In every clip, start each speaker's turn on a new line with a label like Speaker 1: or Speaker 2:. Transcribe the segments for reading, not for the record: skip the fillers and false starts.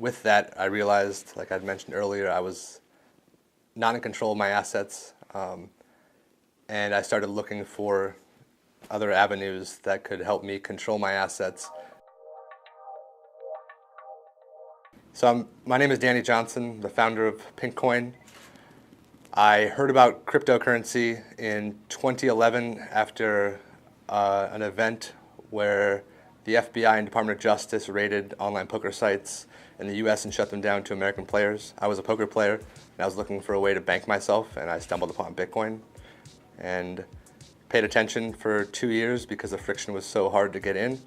Speaker 1: with that, I realized, like I'd mentioned earlier, I was not in control of my assets, and I started looking for other avenues that could help me control my assets. So my name is Danny Johnson, the founder of Pinkcoin. I heard about cryptocurrency in 2011 after an event where the FBI and Department of Justice raided online poker sites in the US and shut them down to American players. I was a poker player and I was looking for a way to bank myself, and I stumbled upon Bitcoin and paid attention for 2 years because the friction was so hard to get in.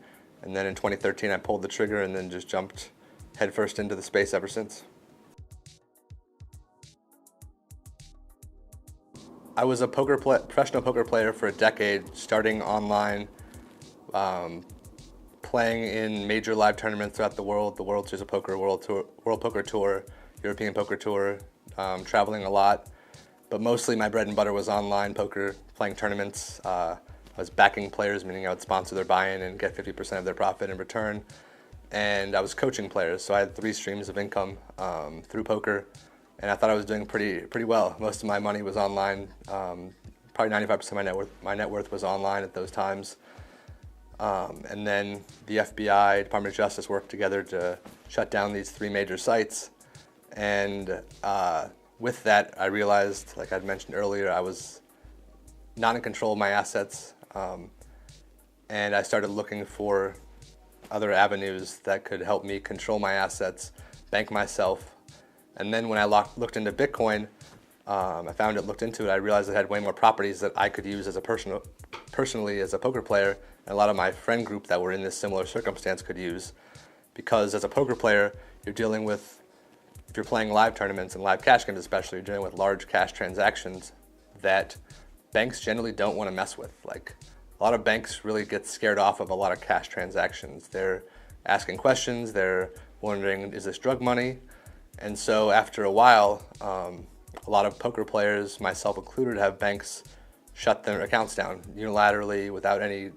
Speaker 1: And then in 2013 I pulled the trigger and then just jumped headfirst into the space ever since. I was a professional poker player for a decade, starting online, playing in major live tournaments throughout the world, the World Series of Poker, World Poker Tour, European Poker Tour, traveling a lot. But mostly my bread and butter was online poker, playing tournaments. I was backing players, meaning I would sponsor their buy-in and get 50% of their profit in return. And I was coaching players, so I had 3 streams of income through poker, and I thought I was doing pretty well. Most of my money was online. Probably 95% of my net worth was online at those times. And then the FBI, Department of Justice worked together to shut down these 3 major sites. And with that, I realized, like I'd mentioned earlier, I was not in control of my assets, and I started looking for other avenues that could help me control my assets, bank myself. And then when I looked into Bitcoin, looked into it, I realized it had way more properties that I could use as a personally as a poker player, and a lot of my friend group that were in this similar circumstance could use. Because as a poker player, you're dealing with, if you're playing live tournaments and live cash games especially, you're dealing with large cash transactions that banks generally don't want to mess with. Like, a lot of banks really get scared off of a lot of cash transactions. They're asking questions, they're wondering, is this drug money? And so after a while, a lot of poker players, myself included, have banks shut their accounts down unilaterally without any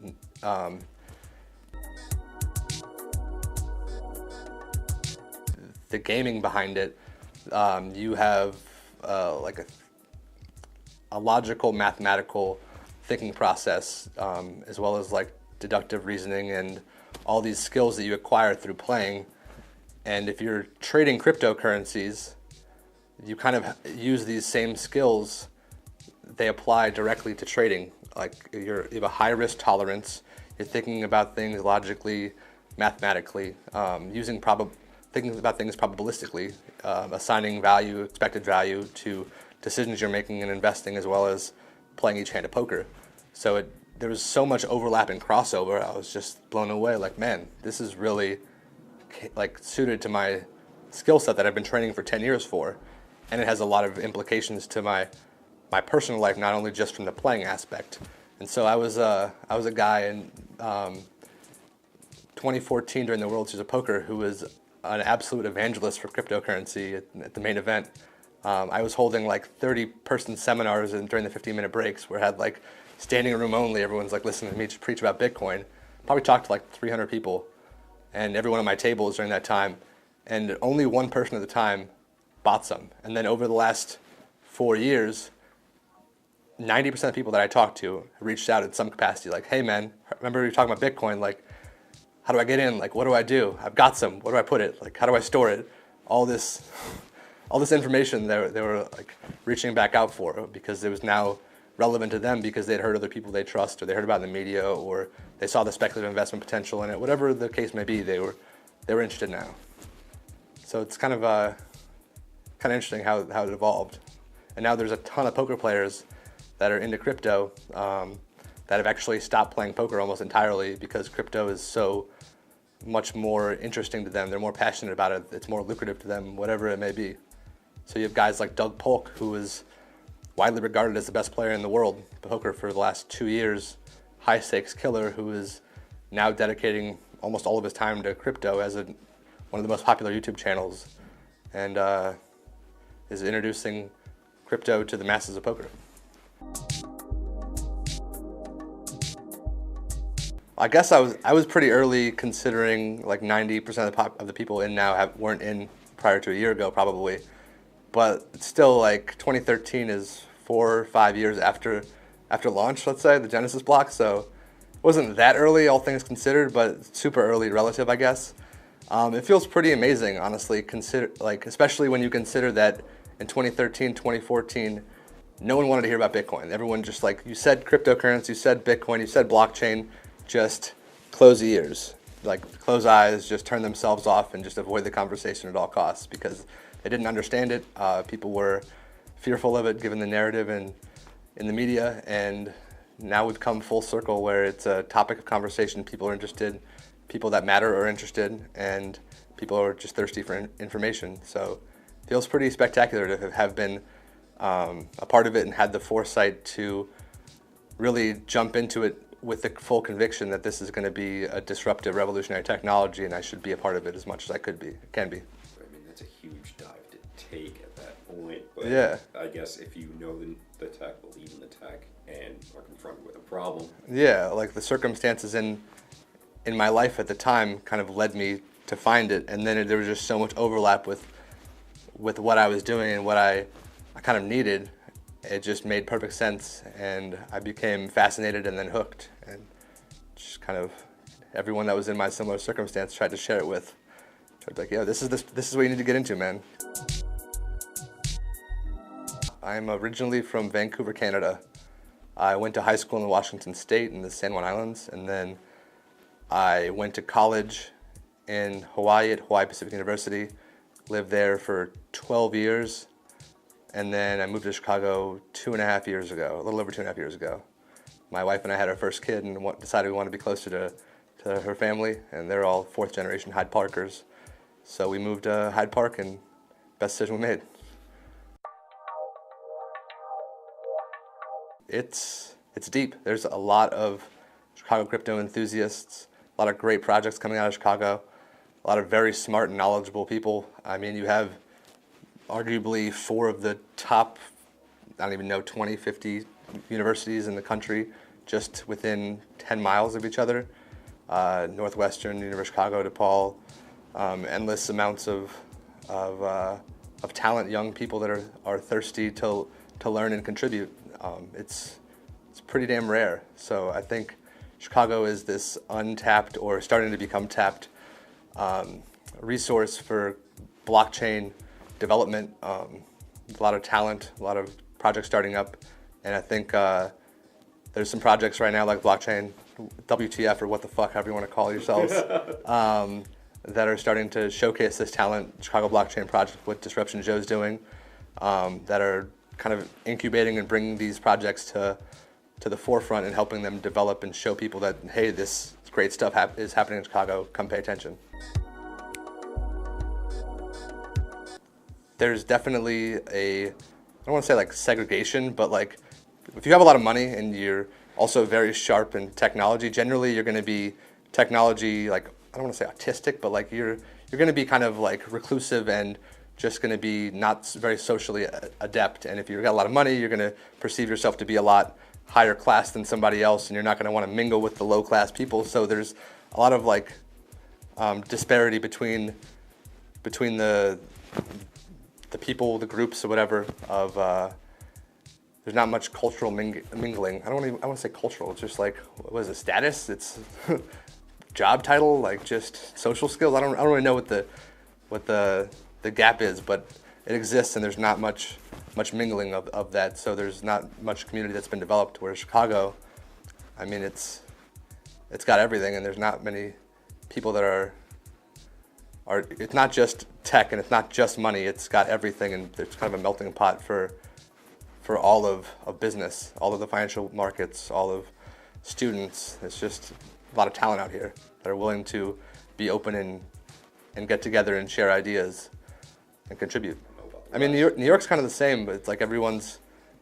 Speaker 1: the gaming behind it. You have like a logical, mathematical thinking process, as well as like deductive reasoning and all these skills that you acquire through playing. And if you're trading cryptocurrencies, you kind of use these same skills. They apply directly to trading. Like, you have a high risk tolerance. You're thinking about things logically, mathematically, thinking about things probabilistically, assigning value, expected value to decisions you're making and investing, as well as playing each hand of poker. So there was so much overlap and crossover. I was just blown away. Like, man, this is really like suited to my skill set that I've been training for 10 years for, and it has a lot of implications to my personal life, not only just from the playing aspect. And so I was a guy in 2014 during the World Series of Poker who was an absolute evangelist for cryptocurrency at the main event. I was holding like 30-person seminars during the 15-minute breaks where I had like standing room only. Everyone's like listening to me preach about Bitcoin. Probably talked to like 300 people, and everyone at my tables during that time. And only one person at the time bought some. And then over the last 4 years, 90% of the people that I talked to reached out in some capacity, like, hey man, remember we were talking about Bitcoin, like, how do I get in? Like, what do I do? I've got some, where do I put it? Like, how do I store it? All this information they were like reaching back out for, because it was now relevant to them because they'd heard other people they trust, or they heard about it in the media, or they saw the speculative investment potential in it. Whatever the case may be, they were interested now. So it's kind of interesting how it evolved. And now there's a ton of poker players that are into crypto that have actually stopped playing poker almost entirely because crypto is so much more interesting to them. They're more passionate about it. It's more lucrative to them, whatever it may be. So you have guys like Doug Polk, who is widely regarded as the best player in the world, poker, for the last 2 years, high stakes killer, who is now dedicating almost all of his time to crypto as one of the most popular YouTube channels, and is introducing crypto to the masses of poker. I guess I was pretty early, considering like 90% of the people in now weren't in prior to a year ago probably, but it's still like 2013 is 4 or 5 years after launch, let's say the Genesis block, so it wasn't that early all things considered, but super early relative, I guess. It feels pretty amazing, honestly, especially when you consider that in 2013, 2014, no one wanted to hear about Bitcoin. Everyone just like, you said cryptocurrency, you said Bitcoin, you said blockchain, just close the ears, like close eyes, just turn themselves off and just avoid the conversation at all costs because they didn't understand it. People were fearful of it given the narrative and in the media, and now we've come full circle where it's a topic of conversation. People are interested, people that matter are interested, and people are just thirsty for information. So it feels pretty spectacular to have been a part of it and had the foresight to really jump into it with the full conviction that this is going to be a disruptive, revolutionary technology, and I should be a part of it as much as I can be.
Speaker 2: I mean, that's a huge dive to take at that point. But
Speaker 1: yeah.
Speaker 2: I guess if you know the tech, believe in the tech, and are confronted with a problem.
Speaker 1: Yeah, like the circumstances in my life at the time kind of led me to find it, and then there was just so much overlap with what I was doing and what I kind of needed. It just made perfect sense, and I became fascinated and then hooked, and just kind of everyone that was in my similar circumstance tried to share it with. Tried to be like, yeah, this is what you need to get into, man. I'm originally from Vancouver, Canada. I went to high school in Washington State in the San Juan Islands, and then I went to college in Hawaii at Hawaii Pacific University, lived there for 12 years, and then I moved to Chicago 2.5 years ago, a little over 2.5 years ago. My wife and I had our first kid and decided we wanted to be closer to her family, and they're all fourth generation Hyde Parkers. So we moved to Hyde Park, and best decision we made. It's deep. There's a lot of Chicago crypto enthusiasts, a lot of great projects coming out of Chicago, a lot of very smart and knowledgeable people. I mean, you have arguably 4 of the top, I don't even know, 20, 50 universities in the country just within 10 miles of each other. Northwestern, University of Chicago, DePaul, endless amounts of talent, young people that are thirsty to learn and contribute. It's pretty damn rare. So I think Chicago is this untapped or starting to become tapped resource for blockchain development, a lot of talent, a lot of projects starting up, and I think there's some projects right now like blockchain, WTF or what the fuck, however you want to call yourselves, that are starting to showcase this talent. Chicago Blockchain Project, what Disruption Joe's doing, that are kind of incubating and bringing these projects to the forefront and helping them develop and show people that, hey, this great stuff is happening in Chicago, come pay attention. There's definitely I don't want to say like segregation, but like if you have a lot of money and you're also very sharp in technology, generally you're going to be technology, like, I don't want to say autistic, but like you're going to be kind of like reclusive and just going to be not very socially adept. And if you've got a lot of money, you're going to perceive yourself to be a lot higher class than somebody else, and you're not going to want to mingle with the low class people. So there's a lot of like disparity between the people, the groups, or whatever. There's not much cultural mingling. I want to say cultural. It's just like, what is it? Status? It's job title, like just social skills. I don't really know what the gap is, but it exists, and there's not much mingling of that. So there's not much community that's been developed. Whereas Chicago, I mean, it's got everything, and there's not many people that are. It's not just tech and it's not just money. It's got everything, and it's kind of a melting pot for all of business, all of the financial markets, all of students. It's just a lot of talent out here that are willing to be open and get together and share ideas and contribute. I mean, New York's kind of the same, but it's like everyone's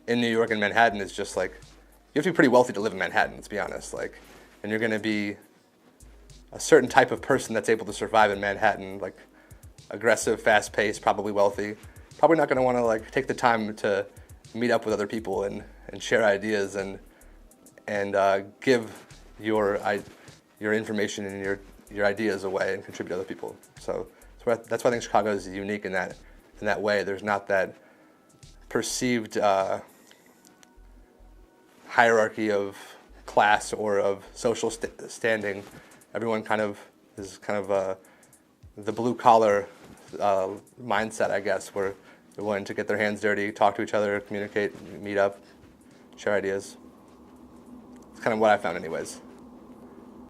Speaker 1: in New York and Manhattan is just like, you have to be pretty wealthy to live in Manhattan, let's be honest. Like, and you're going to be a certain type of person that's able to survive in Manhattan, like aggressive, fast-paced, probably wealthy. Probably not going to want to like take the time to meet up with other people and share ideas and give your your information and your ideas away and contribute to other people. So that's why I think Chicago is unique in that way. There's not that perceived hierarchy of class or of social standing. Everyone kind of is the blue collar mindset, I guess, where they're willing to get their hands dirty, talk to each other, communicate, meet up, share ideas. It's kind of what I found anyways.